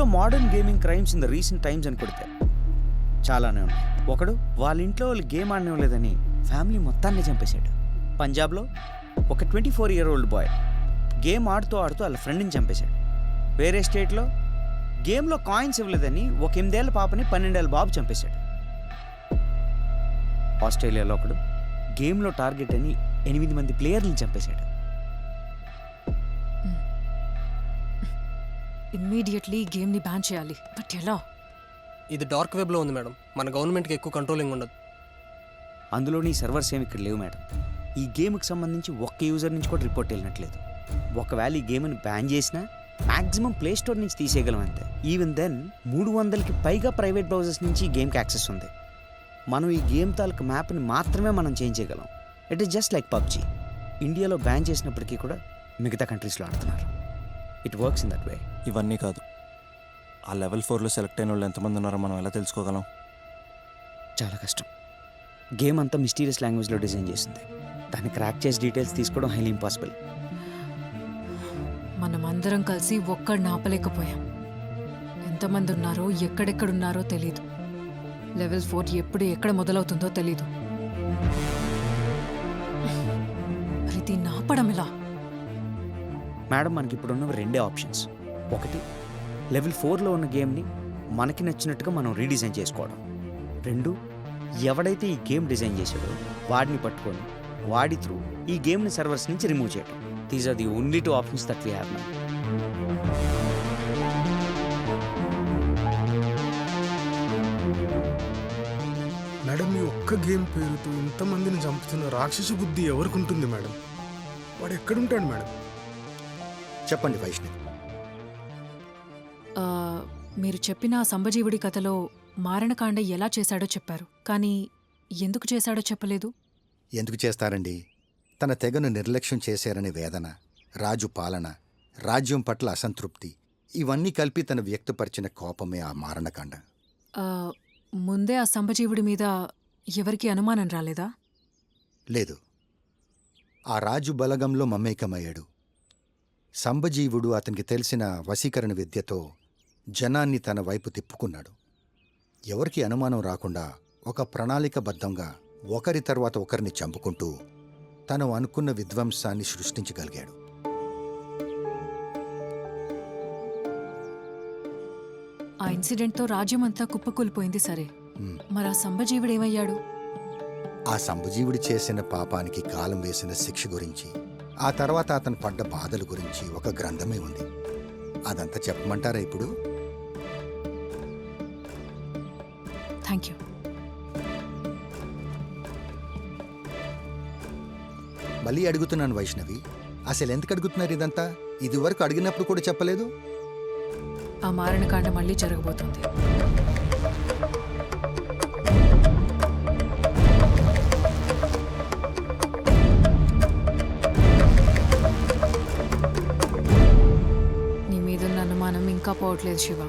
నెట్లో modern gaming crimes in the recent times అని కొడితే చాలానే ఉన్నాయి. ఒకడు వాళ్ళ ఇంట్లో వాళ్ళు గేమ్ ఆడనివ్వలేదని ఫ్యామిలీ మొత్తాన్ని చంపేశాడు. పంజాబ్లో ఒక 24-year-old బాయ్ గేమ్ ఆడుతూ వాళ్ళ ఫ్రెండ్ని చంపేశాడు. వేరే స్టేట్లో గేమ్లో కాయిన్స్ ఇవ్వలేదని ఒక 8 ఏళ్ల పాపని 12 ఏళ్ల బాబు చంపేశాడు. ఆస్ట్రేలియాలో ఒకడు గేమ్లో టార్గెట్ అని 8 మంది ప్లేయర్ని చంపేశాడు. ఇమ్మీడియట్లీ గేమ్ని బ్యాన్ చేయాలి. బట్ ఎలా? ఇది డార్క్ వెబ్లో ఉంది మేడం. మన గవర్నమెంట్కి ఎక్కువ కంట్రోలింగ్ ఉండదు. అందులోని సర్వర్స్ ఏమి ఇక్కడ లేవు మేడం. ఈ గేమ్కి సంబంధించి ఒక్క యూజర్ నుంచి కూడా రిపోర్ట్ వెళ్ళినట్లేదు. ఒకవేళ ఈ గేమ్ని బ్యాన్ చేసినా మ్యాక్సిమం ప్లే స్టోర్ నుంచి తీసేయగలం అంతే. ఈవెన్ దెన్ 300కి పైగా ప్రైవేట్ బ్రౌజర్స్ నుంచి ఈ గేమ్కి యాక్సెస్ ఉంది. మనం ఈ గేమ్ తాలూకు మ్యాప్ని మాత్రమే మనం చేంజ్ చేయగలం. It is just like PUBG. ఇండియాలో బ్యాన్ చేసినప్పటికీ కూడా మిగతా కంట్రీస్లో ఆడుతున్నారు. It works in that way. ఇవన్నీ కాదు, ఆ లెవెల్ 4లో సెలెక్ట్ అయిన వాళ్ళు ఎంతమంది ఉన్నారో మనం ఎలా తెలుసుకోగలం? చాలా కష్టం. గేమ్ అంతా మిస్టీరియస్ లాంగ్వేజ్లో డిజైన్ చేసింది. దాన్ని క్రాక్ చేసి డీటెయిల్స్ తీసుకోవడం హైలీ ఇంపాసిబుల్. మనం అందరం కలిసి ఒక్కడిని ఆపలేకపోయాం. ఎంతమంది ఉన్నారో ఎక్కడెక్కడున్నారో తెలీదు. లెవెల్ 4 ఎప్పుడు ఎక్కడ మొదలవుతుందో తెలీదు. మరి దీన్ని ఆపడం ఎలా? మేడం, మనకి ఇప్పుడు ఉన్న 2 ఆప్షన్స్. ఒకటి, లెవెల్ 4లో ఉన్న గేమ్ని మనకి నచ్చినట్టుగా మనం రీడిజైన్ చేసుకోవడం. 2, ఎవడైతే ఈ గేమ్ డిజైన్ చేశాడో వాడిని పట్టుకొని వాడి త్రూ ఈ గేమ్ని సర్వర్స్ నుంచి రిమూవ్ చేయడం. These are the only 2 options that we have now. Madam, ఈ ఒక్క గేమ్ పేరుతో ఇంతమందిని చంపుతున్న రాక్షస బుద్ధి ఎవరికి ఉంటుంది మేడం? వాడు ఎక్కడుంటాడు మేడం? చెప్పండి వైష్ణవి. మీరు చెప్పిన సంభజీవుడి కథలో మారణకాండ ఎలా చేశాడో చెప్పారు, కానీ ఎందుకు చేశాడో చెప్పలేదు. ఎందుకు చేస్తారండి? తన తెగను నిర్లక్ష్యం చేశారనే వేదన, రాజు పాలన, రాజ్యం పట్ల అసంతృప్తి, ఇవన్నీ కలిపి తను వ్యక్తపరిచిన కోపమే ఆ మారణకాండ. ముందే ఆ సంభజీవుడి మీద ఎవరికి అనుమానం రాలేదా? లేదు. ఆ రాజు బలగంలో మమేకమయ్యాడు. సంభజీవుడు అతనికి తెలిసిన వశీకరణ విద్యతో జనాన్ని తన వైపు తిప్పుకున్నాడు. ఎవరికి అనుమానం రాకుండా ఒక ప్రణాళికబద్ధంగా ఒకరి తర్వాత ఒకరిని చంపుకుంటూ తను అనుకున్న విధ్వంసాన్ని సృష్టించగలిగాడు. ఆ ఇన్సిడెంట్తో రాజ్యమంతా కుప్పకూలిపోయింది. సరే, మరి ఆ సంభజీవుడేమయ్యాడు? ఆ సంభజీవుడు చేసిన పాపానికి కాలం వేసిన శిక్ష గురించి, ఆ తర్వాత అతను పడ్డ బాధల గురించి ఒక గ్రంథమే ఉంది. అదంతా చెప్పమంటారా ఇప్పుడు? Thank you. మళ్ళీ అడుగుతున్నాను వైష్ణవి, అసలు ఎందుకు అడుగుతున్నారు ఇదంతా? ఇదివరకు అడిగినప్పుడు కూడా చెప్పలేదు. ఆ మారణకాండ మళ్ళీ జరగబోతుంది. నీ మీదున్న అనుమానం ఇంకా పోవట్లేదు శివ.